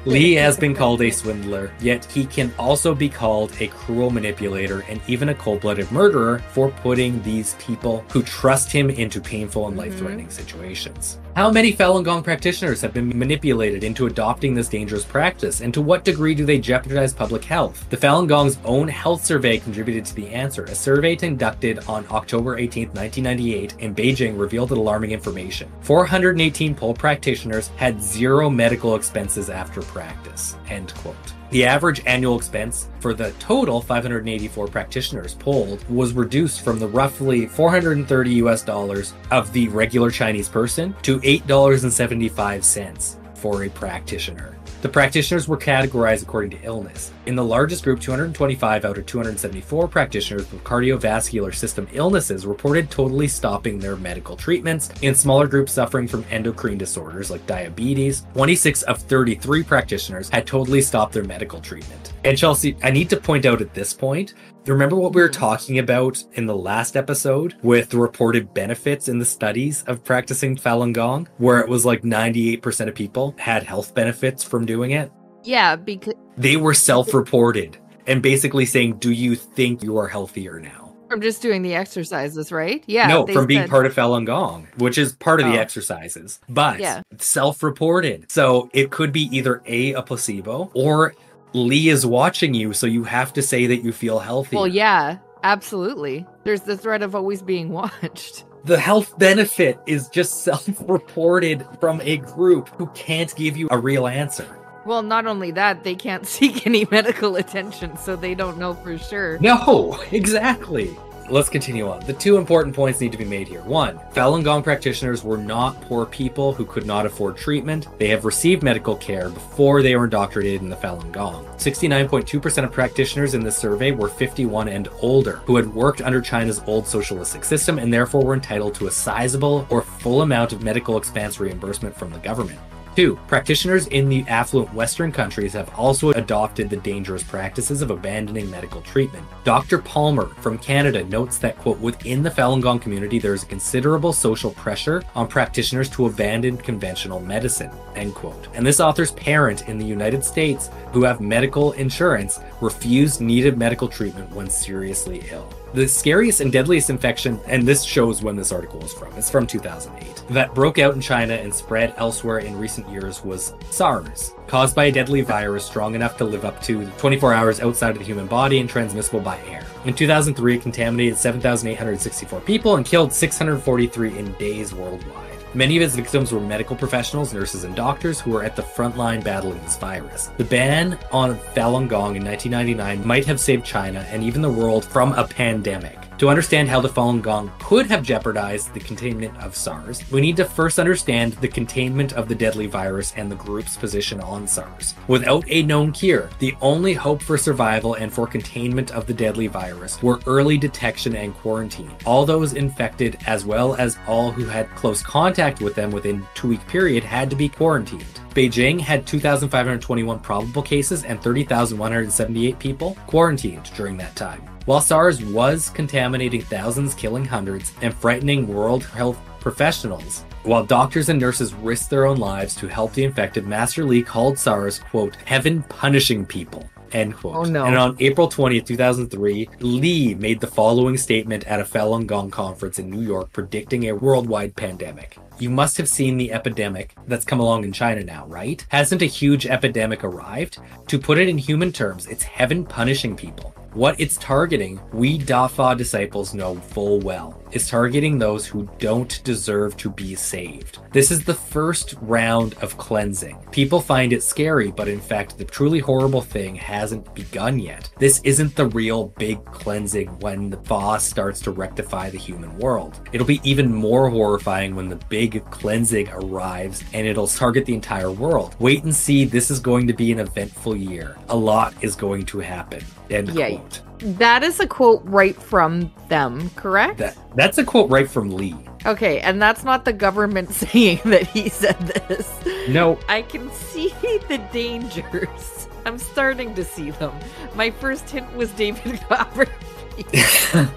Li has been called a swindler, yet he can also be called a cruel manipulator and even a cold-blooded murderer for putting these people who trust him into painful and life-threatening situations. How many Falun Gong practitioners have been manipulated into adopting this dangerous practice, and to what degree do they jeopardize public health? The Falun Gong's own health survey contributed to the answer. A survey conducted on October 18, 1998 in Beijing revealed alarming information. 418 poll practitioners had zero medical expenses after practice. End quote. The average annual expense for the total 584 practitioners polled was reduced from the roughly $430 of the regular Chinese person to $8.75 for a practitioner. The practitioners were categorized according to illness. In the largest group, 225 out of 274 practitioners with cardiovascular system illnesses reported totally stopping their medical treatments. In smaller groups suffering from endocrine disorders like diabetes, 26 of 33 practitioners had totally stopped their medical treatment. And Chelsea, I need to point out at this point, remember what we were talking about in the last episode with the reported benefits in the studies of practicing Falun Gong, where it was like 98% of people had health benefits from doing it? Yeah, because they were self-reported and basically saying, do you think you are healthier now? From just doing the exercises, right? Yeah. No, from being part of Falun Gong, which is part of the exercises, but self-reported. So it could be either a placebo or Li is watching you, so you have to say that you feel healthy. Well, yeah, absolutely. There's the threat of always being watched. The health benefit is just self-reported from a group who can't give you a real answer. Well, not only that, they can't seek any medical attention, so they don't know for sure. No, exactly. Let's continue on. The two important points need to be made here. One, Falun Gong practitioners were not poor people who could not afford treatment. They have received medical care before they were indoctrinated in the Falun Gong. 69.2% of practitioners in this survey were 51 and older, who had worked under China's old socialistic system and therefore were entitled to a sizable or full amount of medical expense reimbursement from the government. 2. Practitioners in the affluent Western countries have also adopted the dangerous practices of abandoning medical treatment. Dr. Palmer from Canada notes that, quote, within the Falun Gong community, there is a considerable social pressure on practitioners to abandon conventional medicine, end quote. And this author's parent in the United States, who have medical insurance, refused needed medical treatment when seriously ill. The scariest and deadliest infection, and this shows when this article is from, it's from 2008, that broke out in China and spread elsewhere in recent years was SARS, caused by a deadly virus strong enough to live up to 24 hours outside of the human body and transmissible by air. In 2003, it contaminated 7,864 people and killed 643 in days worldwide. Many of its victims were medical professionals, nurses, and doctors who were at the front line battling this virus. The ban on Falun Gong in 1999 might have saved China and even the world from a pandemic. To understand how the Falun Gong could have jeopardized the containment of SARS, we need to first understand the containment of the deadly virus and the group's position on SARS. Without a known cure, the only hope for survival and for containment of the deadly virus were early detection and quarantine. All those infected, as well as all who had close contact with them within a 2-week period, had to be quarantined. Beijing had 2,521 probable cases and 30,178 people quarantined during that time. While SARS was contaminating thousands, killing hundreds, and frightening world health professionals, while doctors and nurses risked their own lives to help the infected, Master Li called SARS, quote, heaven punishing people, end quote. Oh, no. And on April 20th, 2003, Li made the following statement at a Falun Gong conference in New York predicting a worldwide pandemic. You must have seen the epidemic that's come along in China now, right? Hasn't a huge epidemic arrived? To put it in human terms, it's heaven punishing people. What it's targeting, we Dafa disciples know full well. It's targeting those who don't deserve to be saved. This is the first round of cleansing. People find it scary, but in fact, the truly horrible thing hasn't begun yet. This isn't the real big cleansing when the boss starts to rectify the human world. It'll be even more horrifying when the big cleansing arrives and it'll target the entire world. Wait and see, this is going to be an eventful year. A lot is going to happen. End quote. That is a quote right from them, correct? That's a quote right from Li. Okay, and that's not the government saying that he said this. No. I can see the dangers. I'm starting to see them. My first hint was David Copperfield.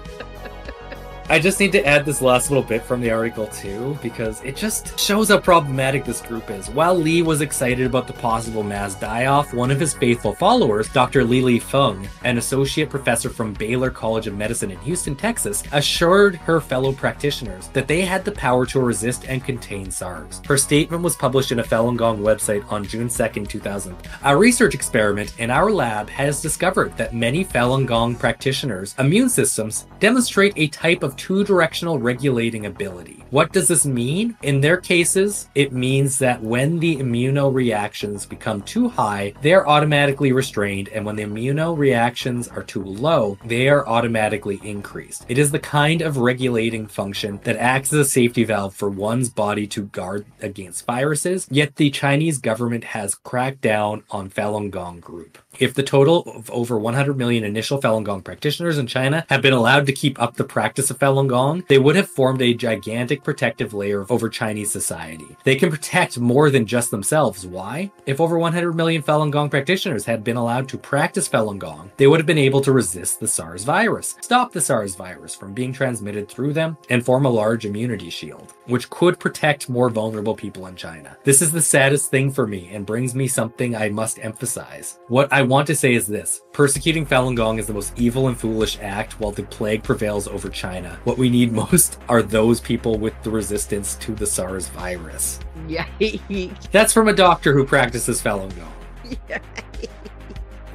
I just need to add this last little bit from the article too, because it just shows how problematic this group is. While Li was excited about the possible mass die-off, one of his faithful followers, Dr. Li Feng, an associate professor from Baylor College of Medicine in Houston, Texas, assured her fellow practitioners that they had the power to resist and contain SARS. Her statement was published in a Falun Gong website on June 2nd, 2000. A research experiment in our lab has discovered that many Falun Gong practitioners' immune systems demonstrate a type of two-directional regulating ability. What does this mean? In their cases, it means that when the immunoreactions become too high, they are automatically restrained, and when the immunoreactions are too low, they are automatically increased. It is the kind of regulating function that acts as a safety valve for one's body to guard against viruses, yet the Chinese government has cracked down on Falun Gong group. If the total of over 100 million initial Falun Gong practitioners in China had been allowed to keep up the practice of Falun Gong, they would have formed a gigantic protective layer over Chinese society. They can protect more than just themselves. Why? If over 100 million Falun Gong practitioners had been allowed to practice Falun Gong, they would have been able to resist the SARS virus, stop the SARS virus from being transmitted through them, and form a large immunity shield, which could protect more vulnerable people in China. This is the saddest thing for me and brings me something I must emphasize. What I want to say is this: persecuting Falun Gong is the most evil and foolish act while the plague prevails over China. What we need most are those people with the resistance to the SARS virus. Yikes. That's from a doctor who practices Falun Gong. Yikes.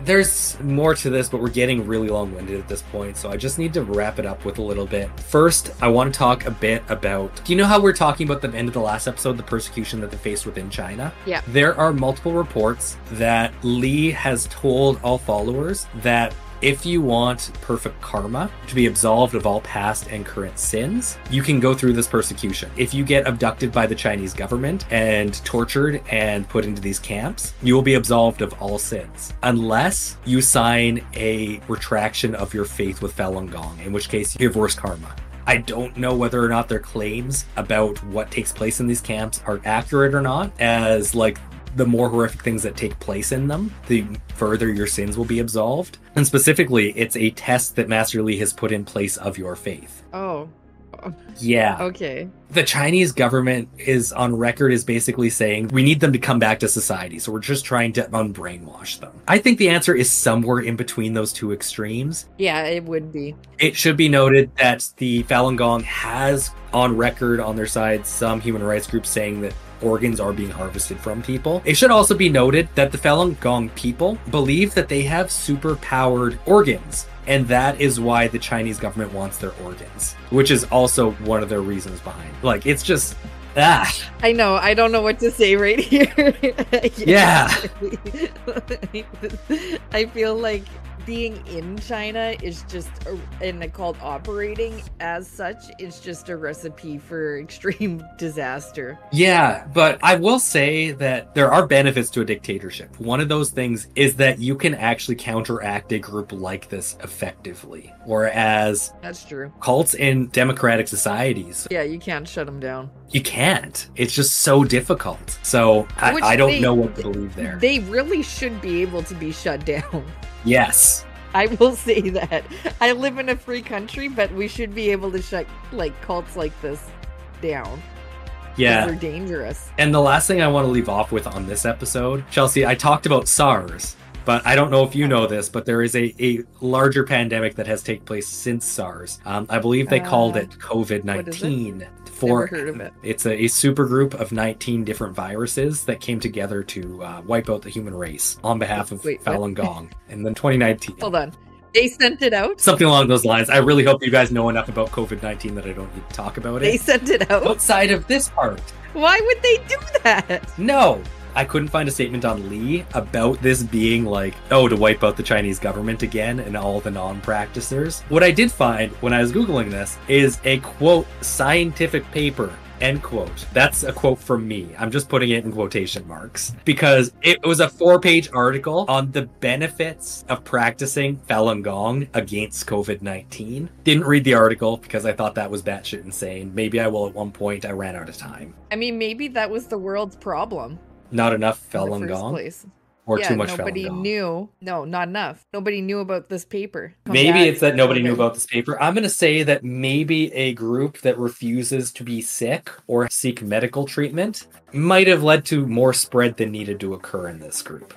There's more to this, but we're getting really long-winded at this point, so I just need to wrap it up with a little bit. First, I want to talk a bit about, do you know how we're talking about the end of the last episode, the persecution that they faced within China? Yeah. There are multiple reports that Li has told all followers that if you want perfect karma to be absolved of all past and current sins, you can go through this persecution. If you get abducted by the Chinese government and tortured and put into these camps, you will be absolved of all sins, unless you sign a retraction of your faith with Falun Gong, in which case you have worse karma. I don't know whether or not their claims about what takes place in these camps are accurate or not, as like the more horrific things that take place in them, the further your sins will be absolved. And specifically, it's a test that Master Li has put in place of your faith. Oh. Yeah. Okay. The Chinese government is on record as basically saying we need them to come back to society, so we're just trying to unbrainwash them. I think the answer is somewhere in between those two extremes. Yeah, it would be. It should be noted that the Falun Gong has on record on their side some human rights groups saying that organs are being harvested from people. It should also be noted that the Falun Gong people believe that they have super-powered organs, and that is why the Chinese government wants their organs, which is also one of their reasons behind. Like, it's just, I know, I don't know what to say right here. Yeah. I feel like being in China is just, and called operating as such, is just a recipe for extreme disaster. Yeah, but I will say that there are benefits to a dictatorship. One of those things is that you can actually counteract a group like this effectively. Whereas that's true. Cults in democratic societies, yeah, you can't shut them down. You can't. It's just so difficult. So I don't know what to believe there. They really should be able to be shut down. Yes. I will say that. I live in a free country, but we should be able to shut like cults like this down. Yeah. They're dangerous. And the last thing I want to leave off with on this episode, Chelsea, I talked about SARS, but I don't know if you know this, but there is a larger pandemic that has taken place since SARS. I believe they called it COVID-19. Never heard of it. It's a super group of 19 different viruses that came together to wipe out the human race on behalf of Falun Gong in 2019. Hold on. They sent it out? Something along those lines. I really hope you guys know enough about COVID-19 that I don't need to talk about it. They sent it out? Outside of this part. Why would they do that? No. I couldn't find a statement on Li about this being like, oh, to wipe out the Chinese government again and all the non-practicers. What I did find when I was Googling this is a, quote, scientific paper, end quote. That's a quote from me. I'm just putting it in quotation marks because it was a 4-page article on the benefits of practicing Falun Gong against COVID-19. Didn't read the article because I thought that was batshit insane. Maybe I will at one point. I ran out of time. I mean, maybe that was the world's problem. Not enough Falun Gong? Place. or Yeah, too much Falun nobody Gong. knew. No, not enough. Nobody knew about this paper. Maybe it's that nobody knew COVID. about this paper. I'm going to say that maybe a group that refuses to be sick or seek medical treatment might have led to more spread than needed to occur in this group.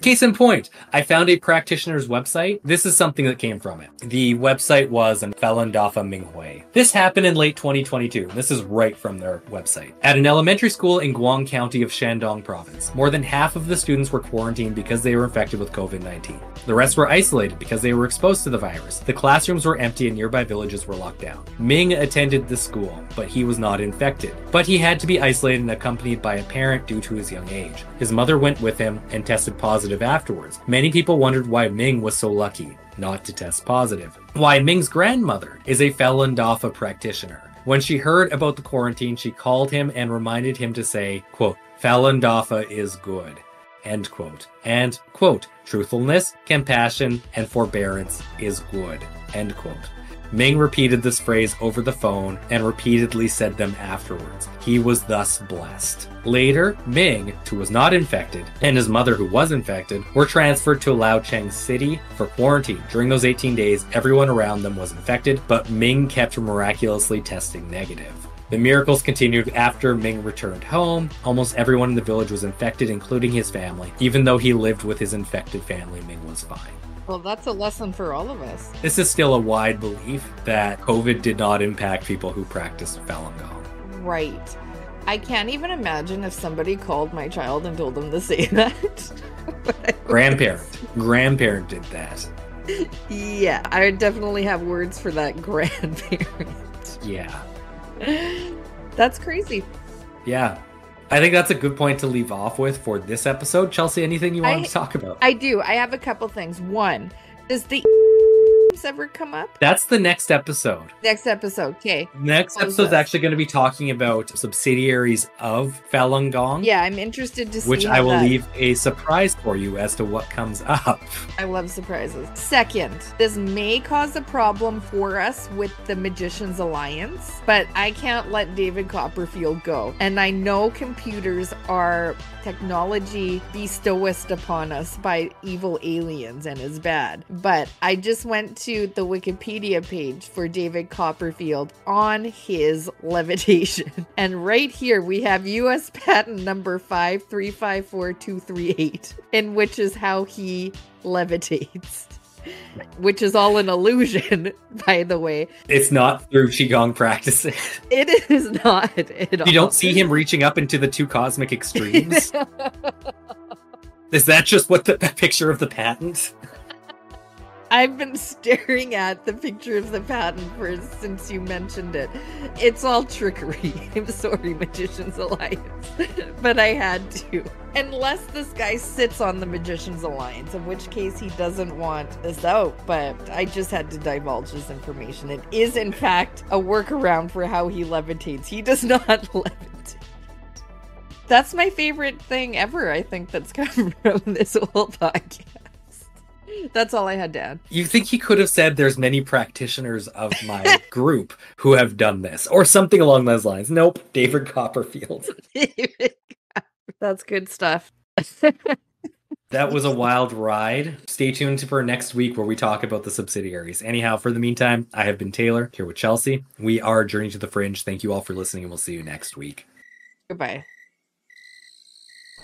Case in point, I found a practitioner's website. This is something that came from it. The website was Falun Dafa Minghui. This happened in late 2022. This is right from their website. At an elementary school in Guang County of Shandong Province, more than half of the students were quarantined because they were infected with COVID-19. The rest were isolated because they were exposed to the virus. The classrooms were empty and nearby villages were locked down. Ming attended the school, but he was not infected. But he had to be isolated and accompanied by a parent due to his young age. His mother went with him and tested positive afterwards. Many people wondered why Ming was so lucky not to test positive. Why Ming's grandmother is a Falun Dafa practitioner. When she heard about the quarantine, she called him and reminded him to say, quote, Falun Dafa is good, end quote. And, quote, truthfulness, compassion, and forbearance is good, end quote. Ming repeated this phrase over the phone and repeatedly said them afterwards. He was thus blessed. Later, Ming, who was not infected, and his mother, who was infected, were transferred to Laocheng City for quarantine. During those 18 days, everyone around them was infected, but Ming kept miraculously testing negative. The miracles continued after Ming returned home. Almost everyone in the village was infected, including his family. Even though he lived with his infected family, Ming was fine. Well, that's a lesson for all of us. This is still a wide belief that COVID did not impact people who practice Falun Gong. Right. I can't even imagine if somebody called my child and told them to say that. Grandparent did that. Yeah, I would definitely have words for that grandparent. Yeah. That's crazy. Yeah. I think that's a good point to leave off with for this episode. Chelsea, anything you want to talk about? I do. I have a couple things. One, does the ever come up? That's the next episode. Next episode. Okay. Next episode is actually going to be talking about subsidiaries of Falun Gong. Yeah, I'm interested to see which I will leave a surprise for you as to what comes up. I love surprises. Second, this may cause a problem for us with the Magicians Alliance, but I can't let David Copperfield go. And I know computers are technology bestowed upon us by evil aliens and is bad. But I just went to the Wikipedia page for David Copperfield on his levitation. And right here we have US patent number 5354238, in which is how he levitates. Which is all an illusion, by the way. It's not through Qigong practices. It is not at all. You don't see him reaching up into the two cosmic extremes? Is that just what the picture of the patent? I've been staring at the picture of the patent since you mentioned it. It's all trickery. I'm sorry, Magicians Alliance. But I had to. Unless this guy sits on the Magicians Alliance, in which case he doesn't want this out. But I just had to divulge this information. It is, in fact, a workaround for how he levitates. He does not levitate. That's my favorite thing ever, I think, that's come from this whole podcast. That's all I had to add. You think he could have said there's many practitioners of my group who have done this or something along those lines? Nope. David Copperfield. That's good stuff. That was a wild ride. Stay tuned for next week where we talk about the subsidiaries. Anyhow, for the meantime, I have been Taylor here with Chelsea. We are Journey to the Fringe. Thank you all for listening and we'll see you next week. Goodbye.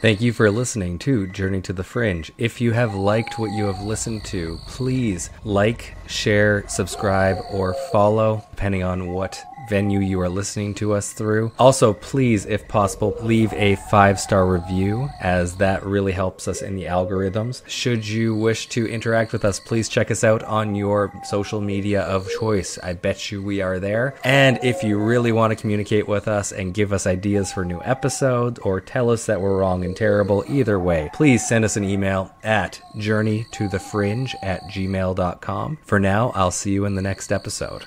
Thank you for listening to Journey to the Fringe. If you have liked what you have listened to, please like, share, subscribe, or follow, depending on what venue you are listening to us through. Also, please, if possible, leave a 5-star review, as that really helps us in the algorithms. Should you wish to interact with us, please check us out on your social media of choice. I bet you we are there. And if you really want to communicate with us and give us ideas for new episodes or tell us that we're wrong and terrible, either way, please send us an email at journeytothefringe@gmail.com. For now, I'll see you in the next episode.